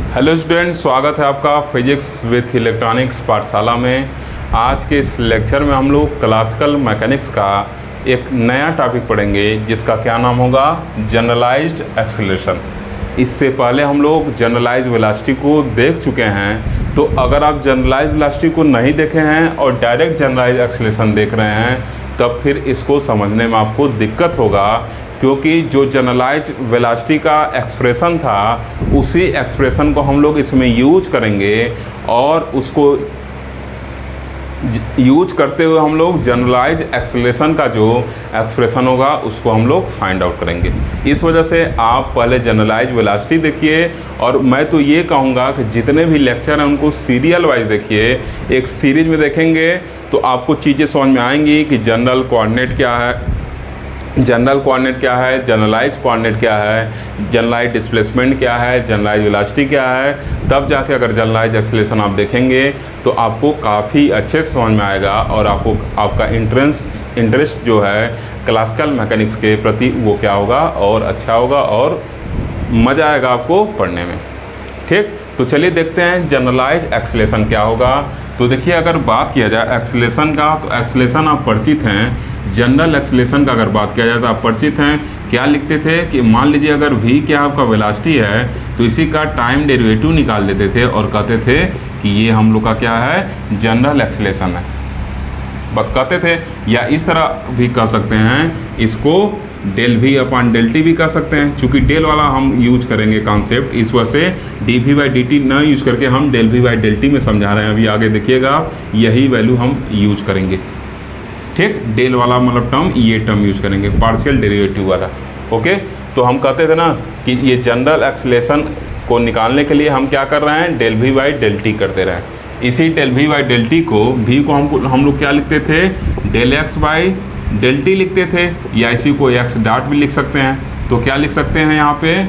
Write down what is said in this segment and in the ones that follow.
Hello student, स्वागत है आपका फिजिक्स विथ इलेक्ट्रॉनिक्स पाठशाला में। आज के इस लेक्चर में हम लोग क्लासिकल मैकेनिक्स का एक नया टॉपिक पढ़ेंगे जिसका क्या नाम होगा, जनरलाइज्ड एक्सेलरेशन। इससे पहले हम लोग जनरलाइज्ड वेलोसिटी को देख चुके हैं, तो अगर आप जनरलाइज्ड वेलोसिटी को नहीं देखे हैं और डायरेक्ट जनरलाइज्ड एक्सेलरेशन देख रहे हैं तब फिर इसको समझने में आपको दिक्कत होगा, क्योंकि जो जनरलाइज वेलोसिटी का एक्सप्रेशन था उसी एक्सप्रेशन को हम लोग इसमें यूज करेंगे और उसको यूज करते हुए हम लोग जनरलाइज एक्सेलरेशन का जो एक्सप्रेशन होगा उसको हम लोग फाइंड आउट करेंगे। इस वजह से आप पहले जनरलाइज वेलोसिटी देखिए, और मैं तो ये कहूँगा कि जितने भी लेक्चर हैं उनको सीरियल वाइज देखिए। एक सीरीज में देखेंगे तो आपको चीज़ें समझ में आएंगी कि जनरल कोऑर्डिनेट क्या है, जनरल कोऑर्डिनेट क्या है, जनरलाइज कोऑर्डिनेट क्या है, जनरलाइज डिस्प्लेसमेंट क्या है, जनरलाइज वेलोसिटी क्या है। तब जाके अगर जनरलाइज एक्सेलरेशन आप देखेंगे तो आपको काफ़ी अच्छे से समझ में आएगा और आपको आपका इंटरेस्ट जो है क्लासिकल मैकेनिक्स के प्रति वो क्या होगा और अच्छा होगा और मज़ा आएगा आपको पढ़ने में। ठीक, तो चलिए देखते हैं जनरलाइज एक्सेलरेशन क्या होगा। तो देखिए, अगर बात किया जाए एक्सेलरेशन का तो एक्सेलरेशन आप परिचित हैं। जनरल एक्सेलरेशन का अगर बात किया जाए तो आप परिचित हैं। क्या लिखते थे कि मान लीजिए अगर v क्या आपका वेलोसिटी है तो इसी का टाइम डेरिवेटिव निकाल देते थे और कहते थे कि ये हम लोग का क्या है, जनरल एक्सेलरेशन है, बस कहते थे। या इस तरह भी कह सकते हैं, इसको del V upon del T भी कह सकते हैं। चूँकि डेल वाला हम यूज करेंगे कॉन्सेप्ट, इस वजह से D V by D T न यूज करके हम del V by del T में समझा रहे हैं। अभी आगे देखिएगा यही वैल्यू हम यूज करेंगे। ठीक, डेल वाला मतलब टर्म, ये टर्म यूज करेंगे, पार्शियल डेरिवेटिव वाला। ओके, तो हम कहते थे ना कि ये जनरल एक्सेलरेशन को निकालने के लिए हम क्या कर रहे हैं, del V by del T करते रहे। इसी del V by del T को v को हम लोग क्या लिखते थे, del X by del T लिखते थे, या इसी को एक्स डॉट भी लिख सकते हैं। तो क्या लिख सकते हैं यहाँ पे,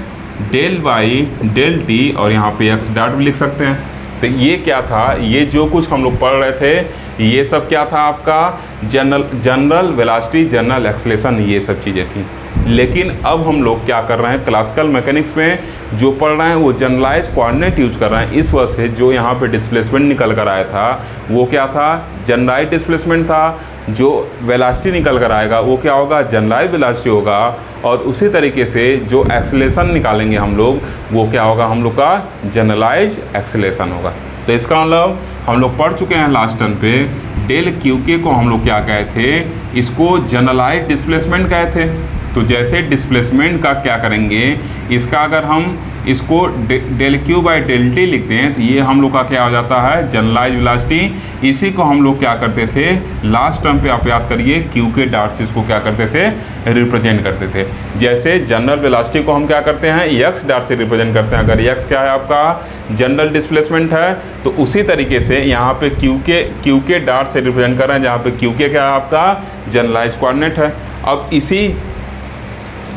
डेल बाई डेल टी, और यहाँ पे एक्स डॉट भी लिख सकते हैं। तो ये क्या था, ये जो कुछ हम लोग पढ़ रहे थे ये सब क्या था आपका, जनरल वेलोसिटी, जनरल एक्सेलरेशन, ये सब चीज़ें थी। लेकिन अब हम लोग क्या कर रहे हैं, क्लासिकल मैकेनिक्स में जो पढ़ रहे हैं वो जनरलाइज कोऑर्डिनेट यूज कर रहे हैं। इस वजह से जो यहाँ पे डिस्प्लेसमेंट निकल कर आया था वो क्या था, जनरलाइज डिस्प्लेसमेंट था। जो वेलोसिटी निकल कर आएगा वो क्या होगा, जनरलाइज वेलोसिटी होगा। और उसी तरीके से जो एक्सेलरेशन निकालेंगे हम लोग वो क्या होगा, हम लोग का जनरलाइज एक्सेलरेशन होगा। तो इसका मतलब हम लोग पढ़ चुके हैं लास्ट टर्म पे, डेल क्यू के को हम लोग क्या कहे थे, इसको जनरलाइज डिस्प्लेसमेंट कहे थे। तो जैसे डिस्प्लेसमेंट का क्या करेंगे, इसका अगर हम इसको del q by del T लिखते हैं तो ये हम लोग का क्या हो जाता है, जनरलाइज वेलोसिटी। इसी को हम लोग क्या करते थे, लास्ट टर्म पे आप याद करिए, क्यू के डॉट से इसको क्या करते थे, रिप्रेजेंट करते थे। जैसे जनरल वेलोसिटी को हम क्या करते हैं, एक्स डॉट से रिप्रेजेंट करते हैं। अगर एक्स क्या है आपका, जनरल डिस्प्लेसमेंट है, तो उसी तरीके से यहाँ पे क्यू के डॉट से रिप्रेजेंट कर रहे हैं, जहाँ पे क्यू के क्या है आपका, जनरलाइज कोऑर्डिनेट है। अब इसी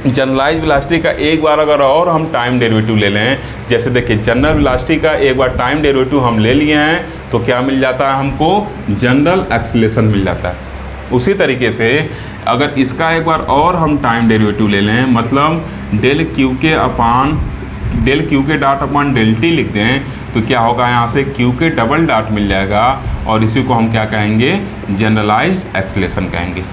जनरलाइज वेलोसिटी का एक बार अगर और हम टाइम डेरिवेटिव ले लें, जैसे देखिए जनरल वेलोसिटी का एक बार टाइम डेरिवेटिव हम ले लिए हैं तो क्या मिल जाता है हमको, जनरल एक्सेलरेशन मिल जाता है। उसी तरीके से अगर इसका एक बार और हम टाइम डेरिवेटिव ले लें, मतलब डेल क्यू के डॉट अपॉन डेल टी लिख दें, तो क्या होगा, यहाँ से क्यू के डबल डॉट मिल जाएगा और इसी को हम क्या कहेंगे, जनरलाइज्ड एक्सेलरेशन कहेंगे।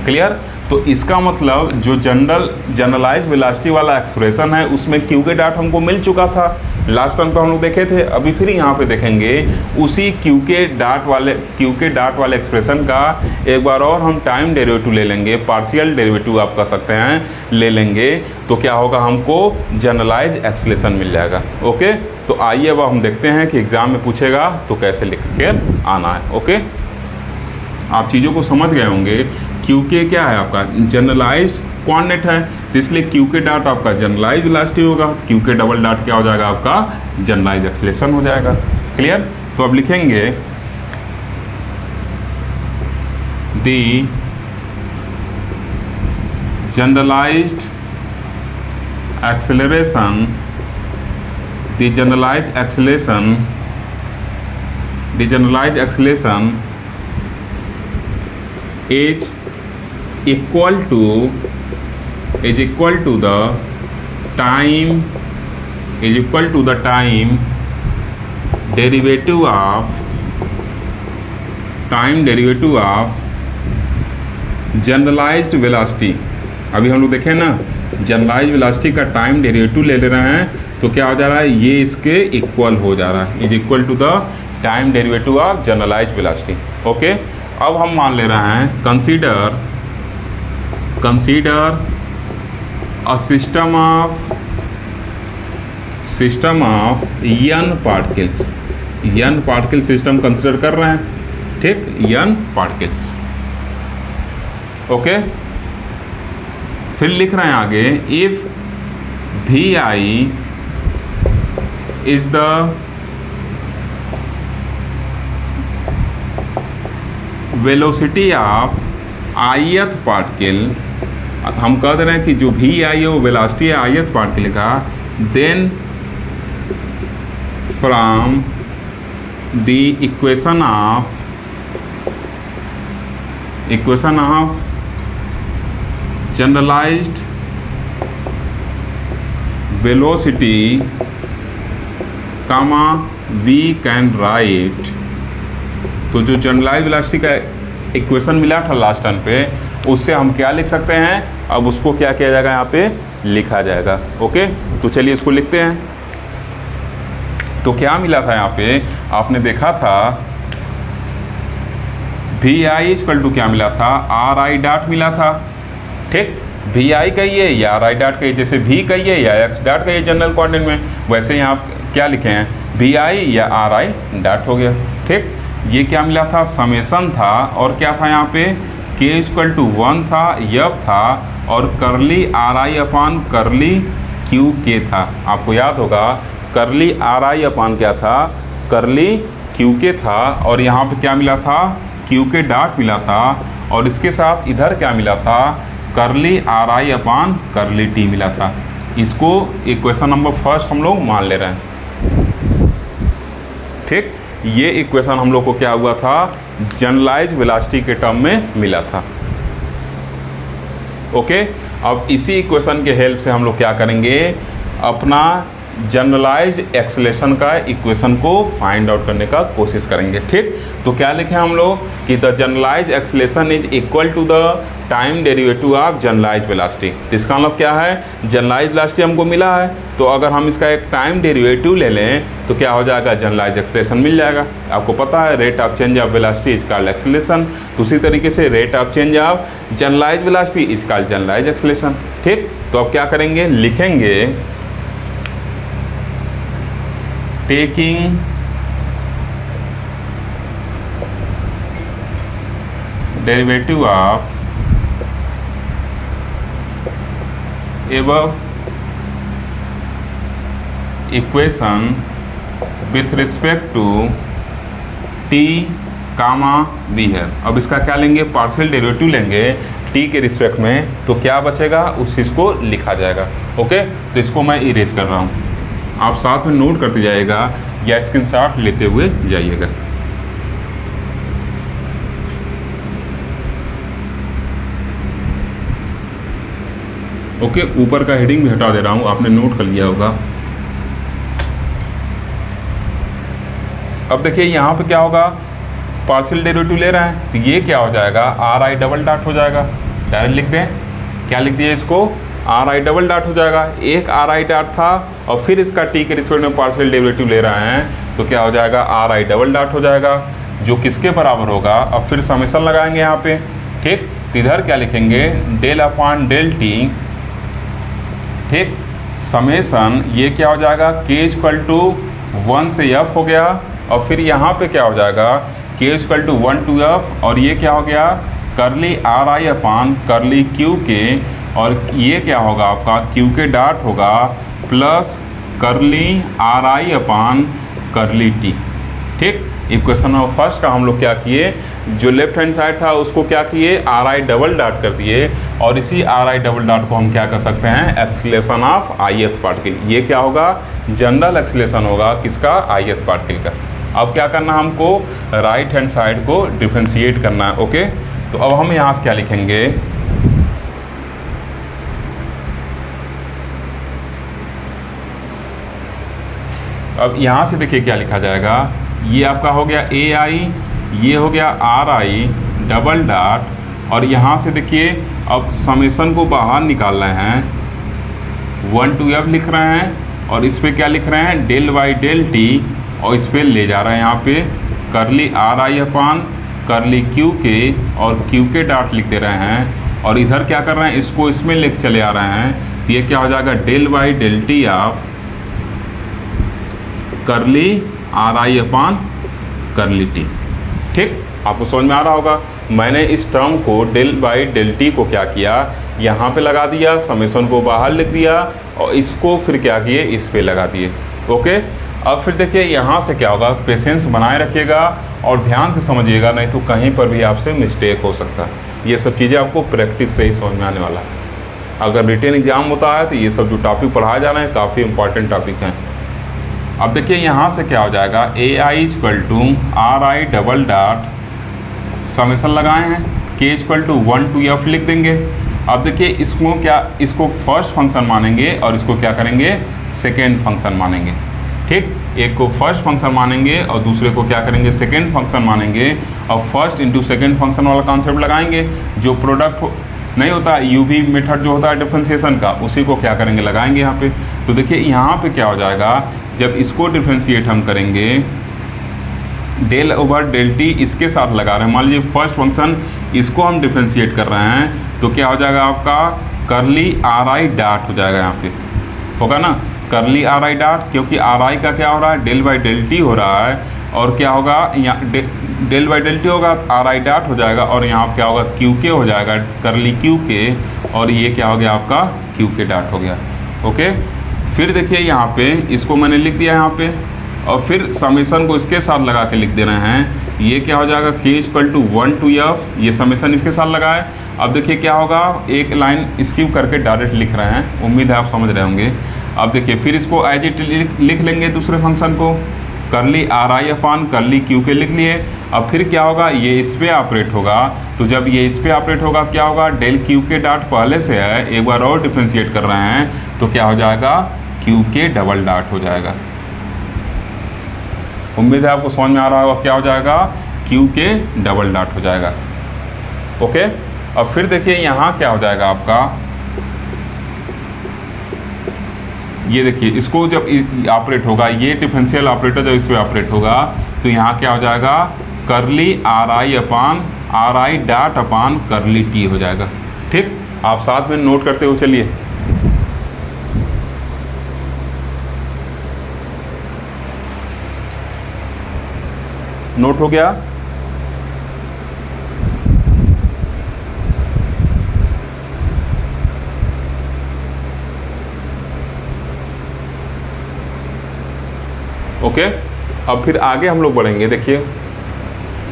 क्लियर। तो इसका मतलब जो जनरलाइज वेलोसिटी वाला एक्सप्रेशन है उसमें क्यू के डॉट हमको मिल चुका था, लास्ट टाइम पे हम लोग देखे थे। अभी फिर यहाँ पे देखेंगे उसी क्यू के डॉट वाले एक्सप्रेशन का एक बार और हम टाइम डेरिवेटिव ले लेंगे, पार्शियल डेरिवेटिव आप कह सकते हैं, ले लेंगे तो क्या होगा, हमको जनरलाइज एक्सेलरेशन मिल जाएगा। ओके, तो आइए अब हम देखते हैं कि एग्जाम में पूछेगा तो कैसे लिख के आना है। ओके, आप चीज़ों को समझ गए होंगे। क्यू के क्या है आपका, जनरलाइज कोऑर्डिनेट है, तो इसलिए क्यू के डॉट आपका जनरलाइज वेलोसिटी होगा, क्यू के डबल डॉट क्या हो जाएगा आपका, जनरलाइज एक्सेलरेशन हो जाएगा। क्लियर। तो अब लिखेंगे the generalized acceleration, the generalize acceleration is equal to the time is equal to the time derivative of generalized velocity. अभी हम लोग देखें ना, जनरलाइज्ड वेलोसिटी का टाइम डेरिवेटिव ले रहे हैं, तो क्या हो जा रहा है, ये इसके इक्वल हो जा रहा है, is equal to the time derivative of generalized velocity. Okay, अब हम मान ले रहे हैं consider a system of n particle system consider कर रहे हैं, ठीक, n पार्टिकल्स। ओके, फिर लिख रहे हैं आगे, if vi is the velocity of ith particle, हम कह दे रहे हैं कि जो vi है वो वेलोसिटी है ith पार्टिकल का, then from the equation of generalized velocity comma we can write, तो जो जनरलाइज्ड वेलोसिटी का इक्वेशन मिला था लास्ट टर्म पे, उससे हम क्या लिख सकते हैं, अब उसको क्या किया जाएगा, यहाँ पे लिखा जाएगा। ओके, तो चलिए इसको लिखते हैं। तो क्या मिला था यहाँ पे, आपने देखा था vi इक्वल टू क्या मिला था, ri डॉट मिला था, ठीक, vi कहिए या ri डॉट कहिए, जैसे v कहिए या x डॉट कहिए जनरल कोऑर्डिनेट में, वैसे यहाँ क्या लिखे हैं, vi या ri डॉट हो गया, ठीक। ये क्या मिला था, समेसन था, और क्या था यहाँ पे, k इक्वल टू 1 था, f था, और करली ri अपान करली क्यू के था। आपको याद होगा करली ri अपान क्या था, करली क्यू के था, और यहाँ पे क्या मिला था, क्यू के डॉट मिला था, और इसके साथ इधर क्या मिला था, करली ri अपान करली टी मिला था। इसको इक्वेशन नंबर फर्स्ट हम लोग मान ले रहे हैं, ठीक। ये इक्वेशन हम लोग को क्या हुआ था, जनरलाइज्ड वेलोसिटी के टर्म में मिला था। ओके, अब इसी इक्वेशन के हेल्प से हम लोग क्या करेंगे, अपना जनरलाइज्ड एक्सेलरेशन का इक्वेशन को फाइंड आउट करने का कोशिश करेंगे, ठीक। तो क्या लिखे हम लोग कि the generalized acceleration is equal to the time derivative of generalized velocity. इसका मतलब क्या है, जनरलाइज्ड वेलोसिटी हमको मिला है, तो अगर हम इसका एक टाइम डेरिवेटिव ले लें तो क्या हो जाएगा, जनरलाइज्ड एक्सेलरेशन मिल जाएगा। आपको पता है rate of change of velocity is called acceleration, तो उसी तरीके से rate of change of generalized velocity is called generalized acceleration, ठीक। तो अब क्या करेंगे, लिखेंगे taking derivative of above equation with respect to t comma v है। अब इसका क्या लेंगे, पार्शियल डेरिवेटिव लेंगे t के रिस्पेक्ट में, तो क्या बचेगा, उस चीज़ को लिखा जाएगा। ओके, तो इसको मैं इरेज कर रहा हूँ, आप साथ में नोट करते जाइएगा या स्क्रीनशॉट लेते हुए जाइएगा। ओके, ऊपर का हेडिंग भी हटा दे रहा हूँ, आपने नोट कर लिया होगा। अब देखिए यहाँ पे क्या होगा, पार्शियल डेरिवेटिव ले रहे हैं, तो ये क्या हो जाएगा, ri डबल डॉट हो जाएगा। डायरेक्ट लिख दें, क्या लिख दिए इसको, ri डबल डॉट हो जाएगा। एक ri डॉट था और फिर इसका t के रिस्पेक्ट में पार्शियल डेरिवेटिव ले रहे हैं, तो क्या हो जाएगा, ri डबल डॉट हो जाएगा, जो किसके बराबर होगा। अब फिर समेशन लगाएंगे यहाँ पे, ठीक। तो इधर क्या लिखेंगे, डेल अपान डेल टी, ठीक, समेशन ये क्या हो जाएगा, k इक्वल टू 1 से f हो गया, और फिर यहाँ पे क्या हो जाएगा, k equal to 1 to f, और ये क्या हो गया, करली ri अपान करली क्यू के, और ये क्या होगा आपका, क्यू के डॉट होगा प्लस करली ri अपान करली टी, ठीक। इक्वेशन नंबर फर्स्ट का हम लोग क्या किए, जो लेफ्ट हैंड साइड था उसको क्या किए, ri डबल डॉट कर दिए, और इसी ri डबल डॉट को हम क्या कर सकते हैं, एक्सेलरेशन ऑफ ith पार्टिकल। ये क्या होगा, जनरल एक्सेलरेशन होगा किसका, ith पार्टिकल का। अब क्या करना, हमको राइट हैंड साइड को डिफरेंशिएट करना है। ओके, तो अब हम यहाँ से क्या लिखेंगे, अब यहाँ से देखिए क्या लिखा जाएगा, ये आपका हो गया ए आई, ये हो गया आर आई डबल डॉट, और यहाँ से देखिए अब समेसन को बाहर निकाल रहे हैं, 1 to f लिख रहे हैं, और इस पर क्या लिख रहे हैं, डेल वाई डेल टी, और इस पर ले जा रहे हैं यहाँ पे करली आर आई अपान करली क्यू के, और क्यू के डॉट लिख दे रहे हैं, और इधर क्या कर रहे हैं, इसको इसमें लिख चले आ रहे हैं। तो ये क्या हो जाएगा, del y del t of curly are I upon curly t. ठीक, आपको समझ में आ रहा होगा। मैंने इस टर्म को डेल बाई डेल टी को क्या किया, यहाँ पे लगा दिया, समेसन को बाहर लिख दिया, और इसको फिर क्या किए, इस पे लगा दिए। ओके, अब फिर देखिए यहाँ से क्या होगा, पेशेंस बनाए रखिएगा और ध्यान से समझिएगा, नहीं तो कहीं पर भी आपसे मिस्टेक हो सकता है। ये सब चीज़ें आपको प्रैक्टिस से ही समझ में आने वाला है। अगर रिटेन एग्जाम होता है तो ये सब जो टॉपिक पढ़ाए जा रहे हैं काफ़ी इंपॉर्टेंट टॉपिक हैं। अब देखिए यहाँ से क्या हो जाएगा, A I equal to R I double dot, summation लगाए हैं, के इक्वल टू 1 to f लिख देंगे। अब देखिए इसको क्या, इसको फर्स्ट फंक्शन मानेंगे और इसको क्या करेंगे, सेकेंड फंक्शन मानेंगे। ठीक, एक को फर्स्ट फंक्शन मानेंगे और दूसरे को क्या करेंगे, सेकेंड फंक्शन मानेंगे, और फर्स्ट इंटू सेकेंड फंक्शन वाला कॉन्सेप्ट लगाएंगे। जो प्रोडक्ट नहीं होता यूवी मेथड जो होता है डिफ्रेंशिएशन का, उसी को क्या करेंगे, लगाएंगे यहाँ पे। तो देखिए यहाँ पे क्या हो जाएगा, जब इसको डिफ्रेंशिएट हम करेंगे, डेल ओवर डेल टी इसके साथ लगा रहे हैं, मान लीजिए फर्स्ट फंक्शन इसको हम डिफ्रेंशिएट कर रहे हैं, तो क्या हो जाएगा आपका करली आर आई डॉट हो जाएगा, यहाँ पे होगा ना करली आर आई डॉट, क्योंकि आर आई का क्या हो रहा है, डेल बाई डेल टी हो रहा है, और क्या होगा यहाँ डेल बाई डेल टी होगा, आर आई डॉट हो जाएगा, और यहाँ क्या होगा, क्यू के हो जाएगा, करली क्यू के, और ये क्या हो गया आपका क्यू के डॉट हो गया। ओके, फिर देखिए यहाँ पे इसको मैंने लिख दिया यहाँ पे, और फिर समेसन को इसके साथ लगा के लिख दे रहे हैं, ये क्या हो जाएगा, के इक्वल टू 1 to f, ये समेसन इसके साथ लगा है। अब देखिए क्या होगा, एक लाइन स्किप करके डायरेक्ट लिख रहे हैं, उम्मीद है आप समझ रहे होंगे। अब देखिए फिर इसको एज इट लिख लेंगे दूसरे फंक्शन को, करली आर आई अपान करली क्यू के लिख लिए। अब फिर क्या होगा, ये इस पर ऑपरेट होगा, तो जब ये इस पर ऑपरेट होगा क्या होगा, डेल क्यू के डॉट पहले से है, एक बार और डिफ्रेंशिएट कर रहे हैं, तो क्या हो जाएगा, क्यू के डबल डॉट हो जाएगा। उम्मीद है आपको समझ में आ रहा होगा, क्या हो जाएगा, क्यू के डबल डॉट हो जाएगा। ओके, अब फिर देखिए यहाँ क्या हो जाएगा आपका, ये देखिए इसको जब ऑपरेट होगा, ये डिफरेंशियल ऑपरेटर जब इस पर ऑपरेट होगा, तो यहाँ क्या हो जाएगा, curly are I upon R I dot upon curly T हो जाएगा। ठीक, आप साथ में नोट करते हुए चलिए। नोट हो गया। ओके, अब फिर आगे हम लोग बढ़ेंगे। देखिए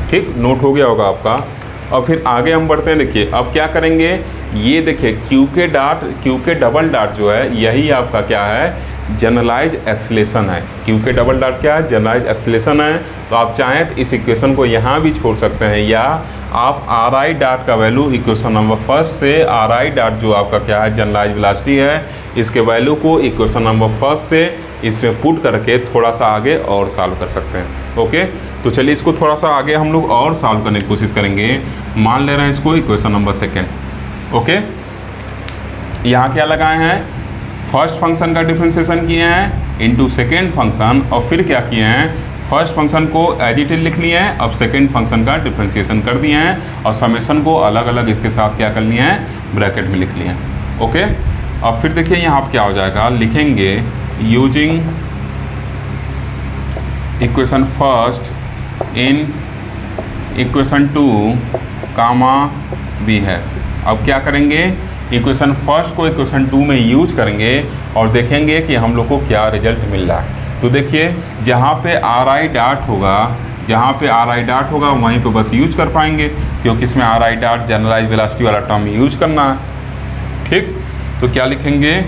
ठीक, नोट हो गया होगा आपका। अब फिर आगे हम बढ़ते हैं। देखिए अब क्या करेंगे, ये देखिए क्यू के dot, Q k double dot जो है, यही आपका क्या है, जनरलाइज एक्सेलेरेशन है। क्यू के डबल डॉट क्या है, जनरलाइज एक्सेलेरेशन है। तो आप चाहें तो इस इक्वेशन को यहाँ भी छोड़ सकते हैं, या आप आर आई डॉट का वैल्यू इक्वेशन नंबर फर्स्ट से, आर आई डॉट जो आपका क्या है जनरलाइज वेलोसिटी है, इसके वैल्यू को इक्वेशन नंबर फर्स्ट से इसमें पुट करके थोड़ा सा आगे और सॉल्व कर सकते हैं। ओके, तो चलिए इसको थोड़ा सा आगे हम लोग और सॉल्व करने की कोशिश करेंगे। मान ले रहे हैं इसको इक्वेशन नंबर सेकेंड। ओके, यहाँ क्या लगाए हैं, फर्स्ट फंक्शन का डिफरेंशिएशन किए हैं इनटू सेकेंड फंक्शन, और फिर क्या किए हैं, फर्स्ट फंक्शन को एज इट इज लिख लिए हैं, अब सेकेंड फंक्शन का डिफरेंशिएशन कर दिए हैं, और समेशन को अलग अलग इसके साथ क्या कर लिए हैं, ब्रैकेट में लिख लिए हैं। ओके, अब फिर देखिए यहाँ क्या हो जाएगा, लिखेंगे using equation first in equation 2 comma b है। अब क्या करेंगे, इक्वेशन फर्स्ट को इक्वेशन 2 में यूज करेंगे और देखेंगे कि हम लोग को क्या रिजल्ट मिल रहा है। तो देखिए जहाँ पे आर आई डॉट होगा, जहाँ पे आर आई डॉट होगा वहीं पे बस यूज कर पाएंगे, क्योंकि इसमें R I dot generalize velocity वाला टर्म यूज करना है। ठीक, तो क्या लिखेंगे,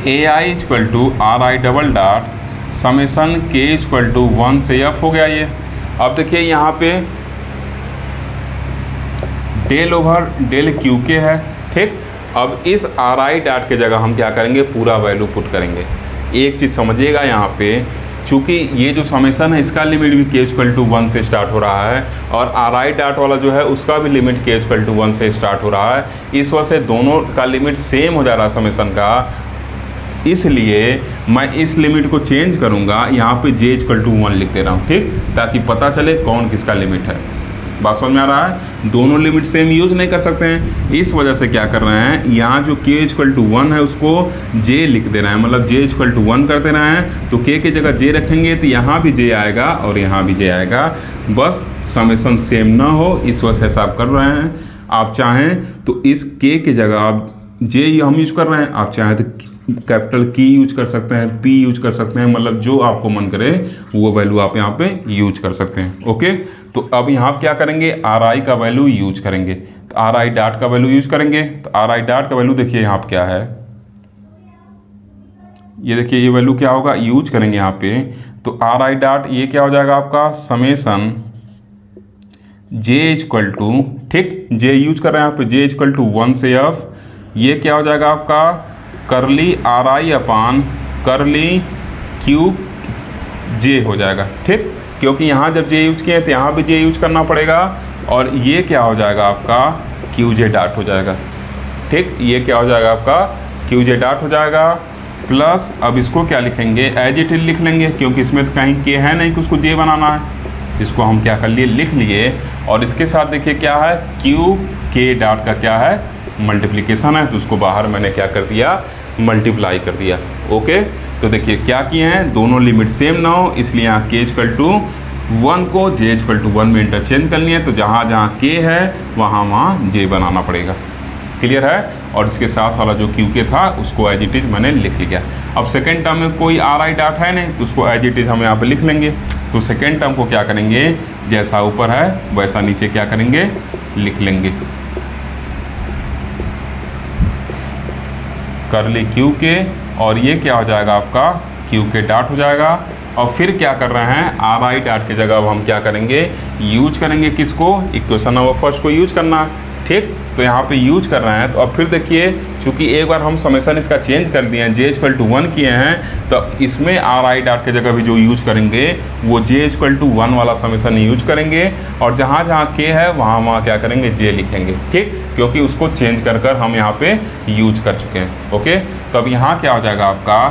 A I equal to R I double dot summation के इक्वल टू 1 से एफ हो गया ये। अब देखिए यहाँ पे डेल ओवर डेल क्यू के है। ठीक, अब इस आर आई डॉट के जगह हम क्या करेंगे, पूरा वैल्यू पुट करेंगे। एक चीज़ समझिएगा यहाँ पे, चूँकि ये जो समेसन है इसका लिमिट भी k इक्वल टू 1 से स्टार्ट हो रहा है और आर आई डॉट वाला जो है उसका भी लिमिट k इक्वल टू 1 से स्टार्ट हो रहा है। इस वजह से दोनों का लिमिट सेम हो जा रहा है समेसन का, इसलिए मैं इस लिमिट को चेंज करूँगा, यहाँ पे j इक्वल टू 1 लिख दे रहा हूँ, ठीक, ताकि पता चले कौन किसका लिमिट है। बात समझ में आ रहा है? दोनों लिमिट सेम यूज नहीं कर सकते हैं, इस वजह से क्या कर रहे हैं, यहाँ जो k इक्वल टू 1 है उसको j लिख दे रहे हैं, मतलब j इक्वल टू 1 कर दे रहे हैं। तो k की जगह j रखेंगे तो यहाँ भी j आएगा और यहाँ भी j आएगा, बस समेसन सेम ना हो इस वजह से ऐसा आप कर रहे हैं। आप चाहें तो इस k की जगह आप j हम यूज कर रहे हैं, आप चाहें तो कैपिटल की यूज कर सकते हैं, p यूज कर सकते हैं, मतलब जो आपको मन करे वो वैल्यू आप यहाँ पे यूज कर सकते हैं। ओके, तो अब यहाँ क्या करेंगे, आर आई का वैल्यू यूज करेंगे, तो आर आई डॉट का वैल्यू यूज करेंगे। तो आर आई डॉट का वैल्यू देखिए यहाँ पे क्या है, ये देखिए ये वैल्यू क्या होगा, यूज करेंगे यहाँ पे। तो आर आई डॉट ये क्या हो जाएगा आपका, समेसन j इक्वल टू, ठीक, j यूज कर रहे हैं यहाँ पे, j इक्वल टू 1 से f, ये क्या हो जाएगा आपका, करली आर आई अपान करली क्यू जे हो जाएगा, ठीक, क्योंकि यहाँ जब जे यूज किए तो यहाँ भी जे यूज करना पड़ेगा, और ये क्या हो जाएगा आपका क्यू जे डॉट हो जाएगा, ठीक, ये क्या हो जाएगा आपका क्यू जे डॉट हो जाएगा। प्लस अब इसको क्या लिखेंगे, एज इट इज लिख लेंगे, क्योंकि इसमें तो कहीं के है नहीं कि उसको जे बनाना है, इसको हम क्या कर लिए, लिख लिए। और इसके साथ देखिए क्या है, क्यू के डॉट का क्या है, मल्टीप्लिकेशन है, तो उसको बाहर मैंने क्या कर दिया, मल्टीप्लाई कर दिया। ओके, तो देखिए क्या किए हैं, दोनों लिमिट सेम ना हो, इसलिए यहाँ k इक्वल टू 1 को j इक्वल टू 1 में इंटरचेंज कर लिए, तो जहाँ जहाँ k है वहाँ j बनाना पड़ेगा। क्लियर है? और इसके साथ वाला जो QK था उसको एज इट इज मैंने लिख लिया। अब सेकेंड टर्म में कोई आर आई डॉट है नहीं, तो उसको एज इट इज हम यहाँ पे लिख लेंगे। तो सेकेंड टर्म को क्या करेंगे, जैसा ऊपर है वैसा नीचे क्या करेंगे, लिख लेंगे, करली QK, और ये क्या हो जाएगा आपका QK डॉट हो जाएगा। और फिर क्या कर रहे हैं, आर आई डॉट की जगह अब हम क्या करेंगे, यूज करेंगे किसको, इक्वेशन नंबर फर्स्ट को यूज करना, ठीक। तो यहाँ पे यूज कर रहे हैं। तो अब फिर देखिए, चूंकि एक बार हम समेसन इसका चेंज कर दिए हैं, j इक्वल टू 1 किए हैं, तो इसमें आर आई डॉट की जगह भी जो यूज करेंगे वो j इक्वल टू 1 वाला समेसन यूज करेंगे, और जहाँ जहाँ k है वहाँ वहाँ क्या करेंगे, j लिखेंगे, ठीक, क्योंकि उसको चेंज कर कर हम यहाँ पे यूज कर चुके हैं। ओके, तो अब यहाँ क्या हो जाएगा आपका,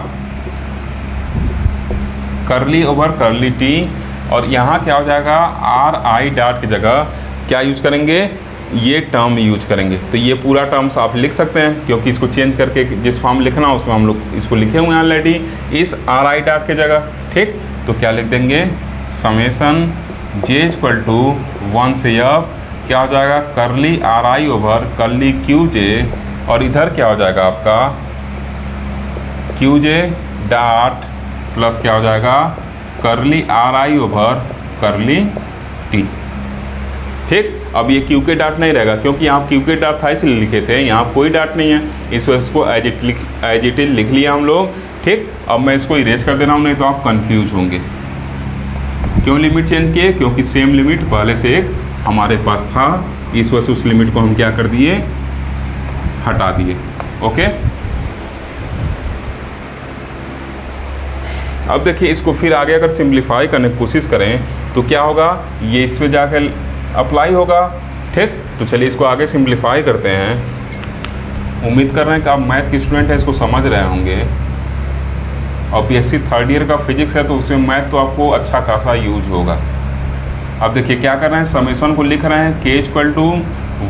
करली ओवर करली टी, और यहाँ क्या हो जाएगा, आर आई डॉट की जगह क्या यूज करेंगे, ये टर्म यूज करेंगे। तो ये पूरा टर्म्स आप लिख सकते हैं, क्योंकि इसको चेंज करके जिस फॉर्म लिखना उसमें हम लोग इसको लिखे हुए हैं ऑलरेडी इस आर आई डॉट की जगह, ठीक। तो क्या लिख देंगे, समेसन j इक्वल टू 1 से अब क्या हो जाएगा, curly are I over curly Q J, और इधर क्या हो जाएगा आपका क्यू जे डॉट प्लस क्या हो जाएगा, करली आर आई ओवर करली टी, ठीक। अब ये क्यू के डॉट नहीं रहेगा, क्योंकि यहाँ क्यू के डॉट था इसलिए लिखे थे, यहाँ कोई डॉट नहीं है, इस वजह से इसको एज इट इज लिख लिया हम लोग, ठीक। अब मैं इसको इरेज कर दे रहा हूँ, नहीं तो आप कंफ्यूज होंगे। क्यों लिमिट चेंज किए, क्योंकि सेम लिमिट पहले से एक हमारे पास था, इस वजह से उस लिमिट को हम क्या कर दिए, हटा दिए। ओके, अब देखिए इसको फिर आगे अगर सिंप्लीफाई करने की कोशिश करें तो क्या होगा, ये इस पर जाकर अप्लाई होगा, ठीक। तो चलिए इसको आगे सिंप्लीफाई करते हैं। उम्मीद कर रहे हैं कि आप मैथ के स्टूडेंट हैं, इसको समझ रहे होंगे, और PSC थर्ड ईयर का फिजिक्स है तो उसमें मैथ तो आपको अच्छा खासा यूज होगा। अब देखिए क्या कर रहे हैं, समेसन को लिख रहे हैं k इक्वल टू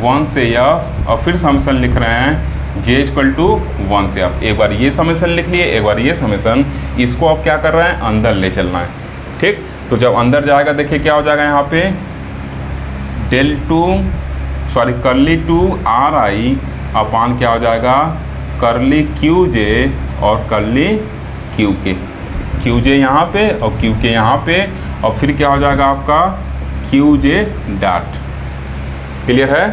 1 से f, और फिर समेसन लिख रहे हैं j इक्वल टू 1 से f। एक बार ये समेसन लिख लिए, एक बार ये समेसन, इसको आप क्या कर रहे हैं, अंदर ले चलना है, ठीक। तो जब अंदर जाएगा देखिए क्या हो जाएगा, यहाँ पे करली टू आर आई अपान क्या हो जाएगा, करली क्यू जे और करली क्यू के, क्यू जे यहाँ पे और क्यू के यहाँ पे, और फिर क्या हो जाएगा आपका क्यू जे डॉट। क्लियर है?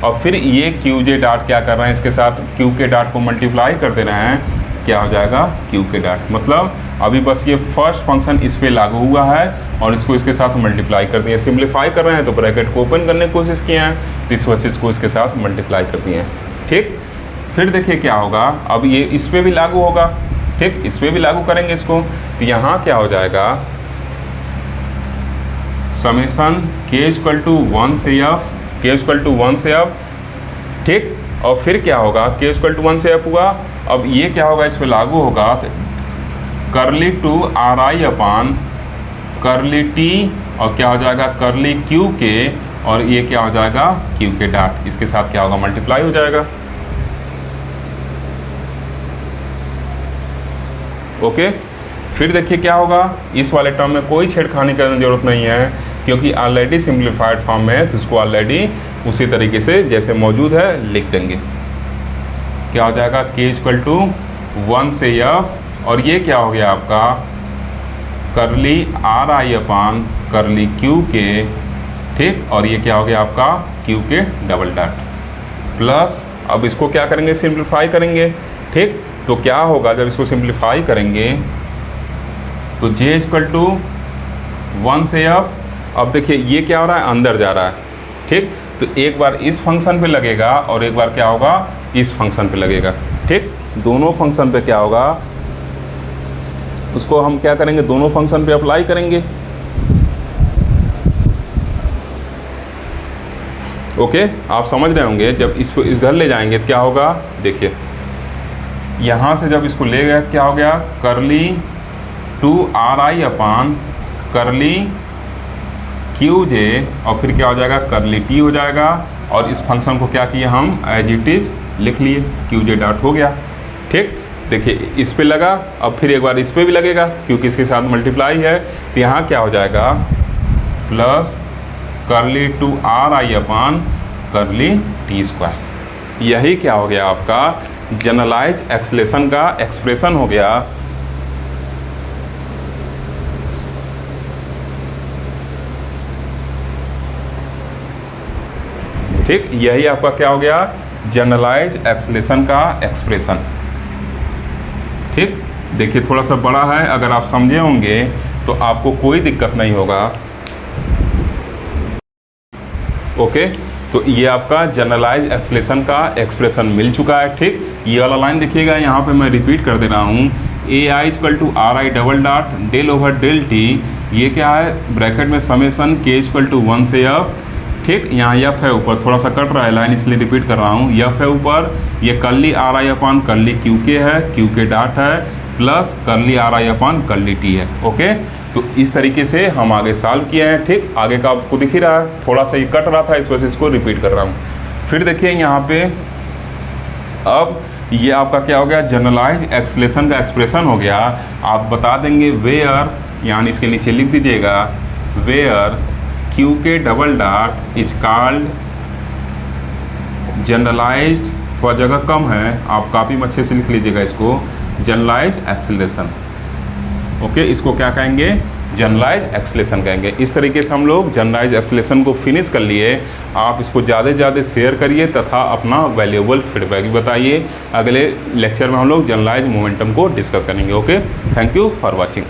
और फिर ये क्यू जे डॉट क्या कर रहे हैं, इसके साथ क्यू के डॉट को मल्टीप्लाई कर दे रहे हैं, क्या हो जाएगा क्यू के डॉट। मतलब अभी बस ये फर्स्ट फंक्शन इस पे लागू हुआ है और इसको इसके साथ मल्टीप्लाई कर दिए। सिंप्लीफाई कर रहे हैं तो ब्रैकेट को ओपन करने की कोशिश किए हैं, तो इस वजह से इसको इसके साथ मल्टीप्लाई कर दिए हैं, ठीक। फिर देखिए क्या होगा, अब ये इस पे भी लागू होगा, ठीक, इस पर भी लागू करेंगे इसको। तो यहाँ क्या हो जाएगा, समेसन के इक्वल टू 1 से एफ, के इक्वल टू 1 से एफ, ठीक। और फिर क्या होगा, के इक्वल टू 1 से एफ हुआ। अब ये क्या होगा, इस पर लागू होगा करली to R I upon curly T, और क्या हो जाएगा करली क्यू के, और ये क्या हो जाएगा क्यू के डॉट, इसके साथ क्या होगा मल्टीप्लाई हो जाएगा। ओके, फिर देखिए क्या होगा, इस वाले टर्म में कोई छेड़खानी करने की जरूरत नहीं है क्योंकि ऑलरेडी सिंप्लीफाइड फॉर्म में है, तो इसको ऑलरेडी उसी तरीके से जैसे मौजूद है लिख देंगे। क्या हो जाएगा के इक्वल टू 1 से एफ, और ये क्या हो गया आपका करली आर आई अपान करली क्यू के, ठीक। और ये क्या हो गया आपका Q k double dot plus, अब इसको क्या करेंगे सिंप्लीफाई करेंगे, ठीक। तो क्या होगा जब इसको सिंप्लीफाई करेंगे तो जे इक्वल टू 1 से एफ। अब देखिए ये क्या हो रहा है, अंदर जा रहा है, ठीक। तो एक बार इस फंक्शन पे लगेगा और एक बार क्या होगा इस फंक्शन पे लगेगा, ठीक। दोनों फंक्शन पे क्या होगा, उसको हम क्या करेंगे दोनों फंक्शन पे अप्लाई करेंगे। ओके, आप समझ रहे होंगे। जब इसको इधर ले जाएंगे तो क्या होगा, देखिए यहाँ से जब इसको ले गए तो क्या हो गया करली टू आर आई अपान करली क्यू जे, और फिर क्या हो जाएगा करली टी हो जाएगा, और इस फंक्शन को क्या किया हम एज इट इज़ लिख लिए, क्यू जे डॉट हो गया, ठीक। देखिए इस पे लगा, अब फिर एक बार इस पे भी लगेगा क्योंकि इसके साथ मल्टीप्लाई है। तो यहाँ क्या हो जाएगा प्लस करली to R I upon curly T square. यही क्या हो गया आपका जनरलाइज एक्सलेशन का एक्सप्रेशन हो गया। ठीक, यही आपका क्या हो गया जनरलाइज एक्सलेशन का एक्सप्रेशन, ठीक। देखिए थोड़ा सा बड़ा है, अगर आप समझे होंगे तो आपको कोई दिक्कत नहीं होगा। ओके, तो ये आपका जनरलाइज एक्सलेशन का एक्सप्रेशन मिल चुका है, ठीक। ये वाला लाइन देखिएगा, यहाँ पे मैं रिपीट कर दे रहा हूँ, A I equal to R I double dot del over del T, ये क्या है ब्रैकेट में समेसन के इक्वल टू 1 से एफ, ठीक। यहाँ एफ है ऊपर, थोड़ा सा कट रहा है लाइन इसलिए रिपीट कर रहा हूँ, एफ है ऊपर, ये करली आर आई अपान करली क्यू के है, क्यू के डॉट है, प्लस करली are I upon curly T है। ओके, तो इस तरीके से हम आगे सॉल्व किए हैं, ठीक। आगे का आपको दिख ही रहा है, थोड़ा सा ये कट रहा था इस वजह से इसको रिपीट कर रहा हूँ। फिर देखिए यहाँ पे अब ये आपका क्या हो गया जनरलाइज एक्सलेशन का एक्सप्रेशन हो गया। आप बता देंगे वेयर, यानी इसके नीचे लिख दीजिएगा where q k double dot is called generalized, थोड़ा जगह कम है, आप काफ़ी अच्छे से लिख लीजिएगा इसको, जनरलाइज एक्सलेशन। ओके, इसको क्या कहेंगे जनरलाइज एक्सलेशन कहेंगे। इस तरीके से हम लोग जनरलाइज एक्सलेशन को फिनिश कर लिए। आप इसको ज़्यादा से ज़्यादा शेयर करिए तथा अपना वैल्यूएबल फीडबैक बताइए। अगले लेक्चर में हम लोग जनरलाइज मोमेंटम को डिस्कस करेंगे। Okay, thank you for watching.